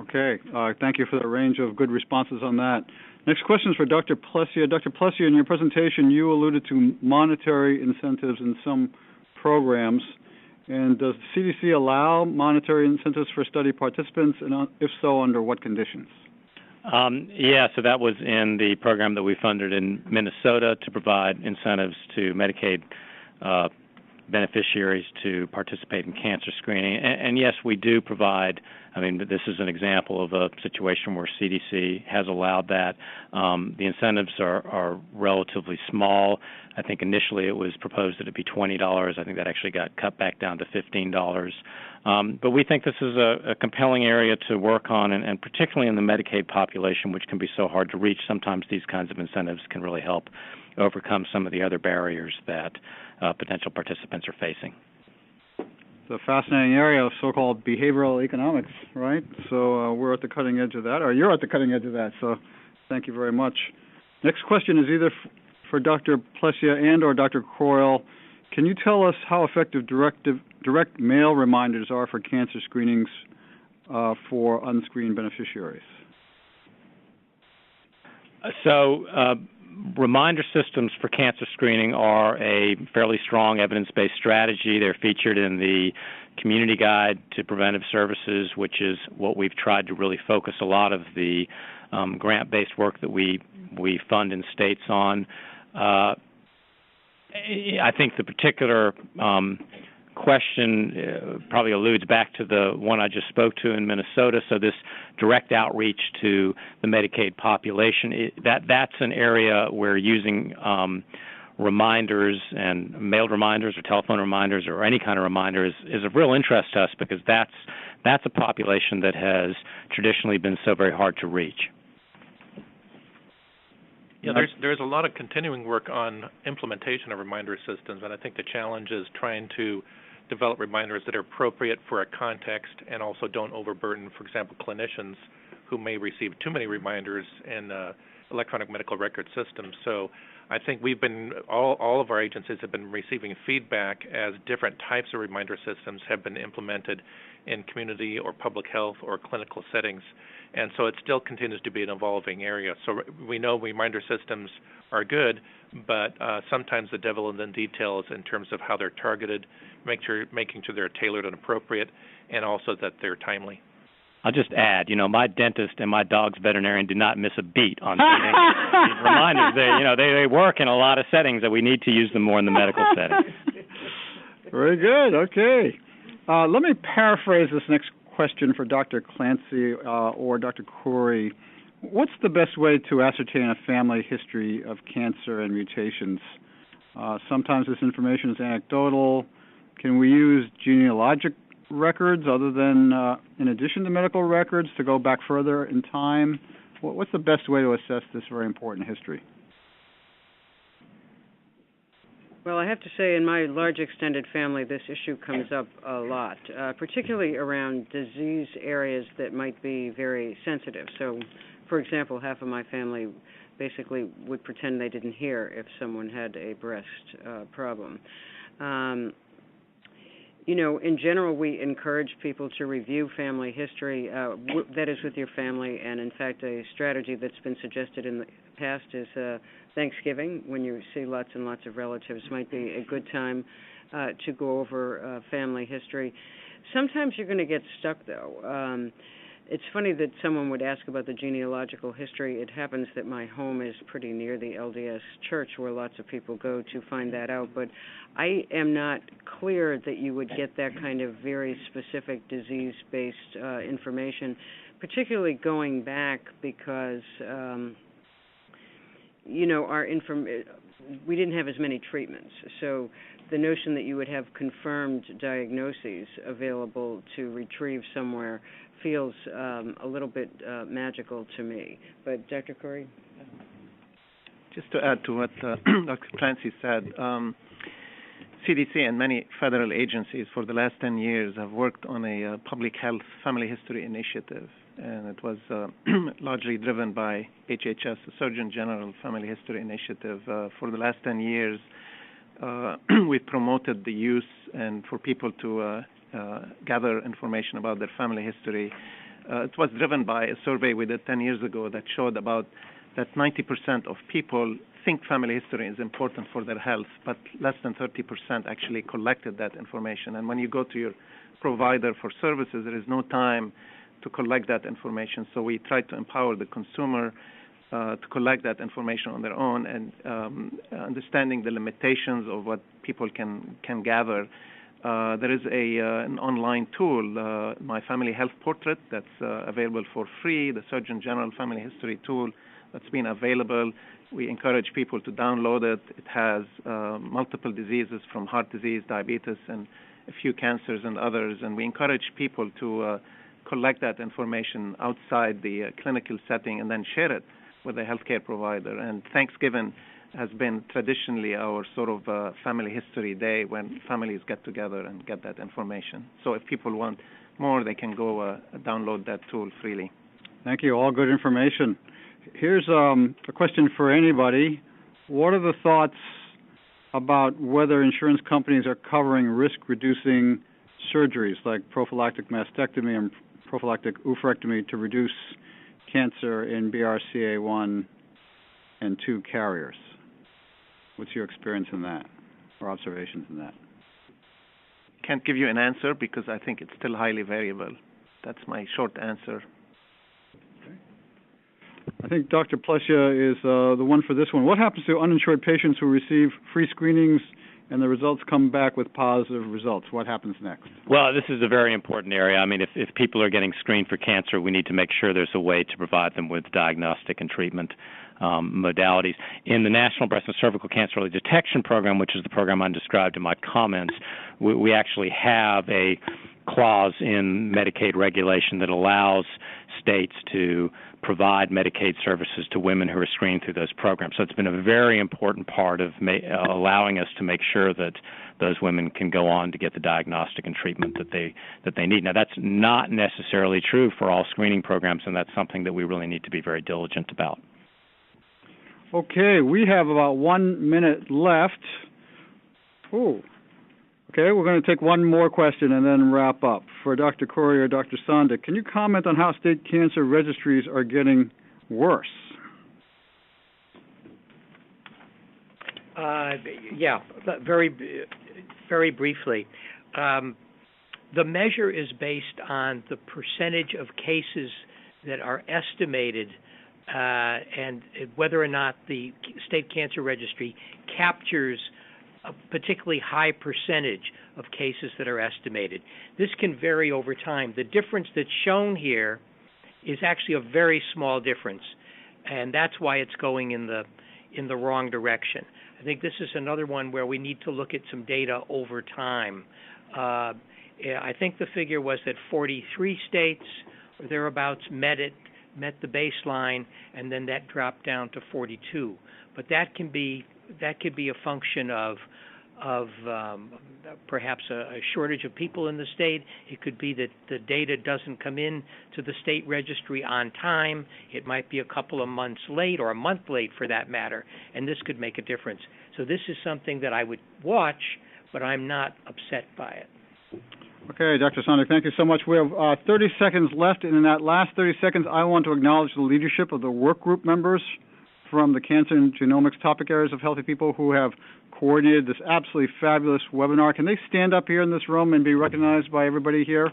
Okay. Thank you for the range of good responses on that. Next question is for Dr. Plessia. Dr. Plessia, in your presentation, you alluded to monetary incentives in some programs. And does the CDC allow monetary incentives for study participants, and if so, under what conditions? Yeah, so that was in the program that we funded in Minnesota to provide incentives to Medicaid beneficiaries to participate in cancer screening. And yes, we do provide, I mean, this is an example of a situation where CDC has allowed that. The incentives are relatively small. I think initially it was proposed that it be $20. I think that actually got cut back down to $15. But we think this is a compelling area to work on, and particularly in the Medicaid population, which can be so hard to reach. Sometimes these kinds of incentives can really help overcome some of the other barriers that potential participants are facing. It's a fascinating area of so-called behavioral economics, right? So we're at the cutting edge of that, or you're at the cutting edge of that, so thank you very much. Next question is either for Dr. Plessia and or Dr. Coyle. Can you tell us how effective direct mail reminders are for cancer screenings for unscreened beneficiaries? So reminder systems for cancer screening are a fairly strong evidence-based strategy. They're featured in the Community Guide to Preventive Services, which is what we've tried to really focus a lot of the grant-based work that we fund in states on. I think the particular question probably alludes back to the one I just spoke to in Minnesota. So this direct outreach to the Medicaid population, that's an area where using reminders and mailed reminders or telephone reminders or any kind of reminder is of real interest to us, because that's a population that has traditionally been so very hard to reach. Yeah, there's a lot of continuing work on implementation of reminder systems, and I think the challenge is trying to develop reminders that are appropriate for a context and also don't overburden, for example, clinicians who may receive too many reminders in electronic medical record systems. So I think we've been, all of our agencies have been receiving feedback as different types of reminder systems have been implemented in community or public health or clinical settings. And so it still continues to be an evolving area. So we know reminder systems are good, but sometimes the devil in the details in terms of how they're targeted, making sure they're tailored and appropriate, and also that they're timely. I'll just add, my dentist and my dog's veterinarian do not miss a beat on sending these reminders. They work in a lot of settings that we need to use them more in the medical setting. Very good. Okay. Let me paraphrase this next question for Dr. Clancy or Dr. Corey. What's the best way to ascertain a family history of cancer and mutations? Sometimes this information is anecdotal. Can we use genealogic records other than, in addition to medical records, to go back further in time? What's the best way to assess this very important history? Well, I have to say, in my large extended family, this issue comes up a lot, particularly around disease areas that might be very sensitive. So, for example, half of my family basically would pretend they didn't hear if someone had a breast problem. In general, we encourage people to review family history, that is with your family, and in fact, a strategy that's been suggested in the past is Thanksgiving, when you see lots and lots of relatives, might be a good time to go over family history. Sometimes you're going to get stuck, though. It's funny that someone would ask about the genealogical history. It happens that my home is pretty near the LDS church where lots of people go to find that out, but I am not clear that you would get that kind of very specific disease-based information, particularly going back because, we didn't have as many treatments. So the notion that you would have confirmed diagnoses available to retrieve somewhere feels a little bit magical to me. But Dr. Corey? Just to add to what Dr. Clancy said, CDC and many federal agencies for the last 10 years have worked on a public health family history initiative, and it was largely driven by HHS, the Surgeon General Family History Initiative. For the last 10 years, we've promoted the use and for people to gather information about their family history It was driven by a survey we did 10 years ago that showed about that 90% of people think family history is important for their health, but less than 30% actually collected that information. And when you go to your provider for services, there is no time to collect that information. So we try to empower the consumer to collect that information on their own, and understanding the limitations of what people can gather. There is an online tool, My Family Health Portrait, that's available for free, the Surgeon General Family History tool that's been available. We encourage people to download it. It has multiple diseases from heart disease, diabetes, and a few cancers and others, and we encourage people to collect that information outside the clinical setting and then share it with a healthcare provider. And Thanksgiving has been traditionally our sort of family history day when families get together and get that information. So if people want more, they can go download that tool freely. Thank you. All good information. Here's a question for anybody. What are the thoughts about whether insurance companies are covering risk-reducing surgeries like prophylactic mastectomy and prophylactic oophorectomy to reduce cancer in BRCA1 and 2 carriers? What's your experience in that, or observations in that? Can't give you an answer because I think it's still highly variable. That's my short answer. Okay. I think Dr. Plessia is the one for this one. What happens to uninsured patients who receive free screenings and the results come back with positive results? What happens next? Well, this is a very important area. I mean, if people are getting screened for cancer, we need to make sure there's a way to provide them with diagnostic and treatment modalities. In the National Breast and Cervical Cancer Early Detection Program, which is the program I described in my comments, we actually have a clause in Medicaid regulation that allows states to provide Medicaid services to women who are screened through those programs. So it's been a very important part of allowing us to make sure that those women can go on to get the diagnostic and treatment that they need. Now, that's not necessarily true for all screening programs, and that's something that we really need to be very diligent about. Okay, we have about 1 minute left. Ooh. Okay, we're going to take one more question and then wrap up. For Dr. Corey or Dr. Sonda, can you comment on how state cancer registries are getting worse? Yeah, very briefly. The measure is based on the percentage of cases that are estimated and whether or not the state cancer registry captures a particularly high percentage of cases that are estimated. This can vary over time. The difference that's shown here is actually a very small difference, and that's why it's going in the wrong direction. I think this is another one where we need to look at some data over time. I think the figure was that 43 states or thereabouts met the baseline, and then that dropped down to 42. But that could be a function of perhaps a shortage of people in the state. It could be that the data doesn't come in to the state registry on time. It might be a couple of months late or a month late for that matter, and this could make a difference. So this is something that I would watch, but I'm not upset by it. Okay, Dr. Sonda, thank you so much. We have 30 seconds left, and in that last 30 seconds, I want to acknowledge the leadership of the work group members from the cancer and genomics topic areas of healthy people who have coordinated this absolutely fabulous webinar. Can they stand up here in this room and be recognized by everybody here?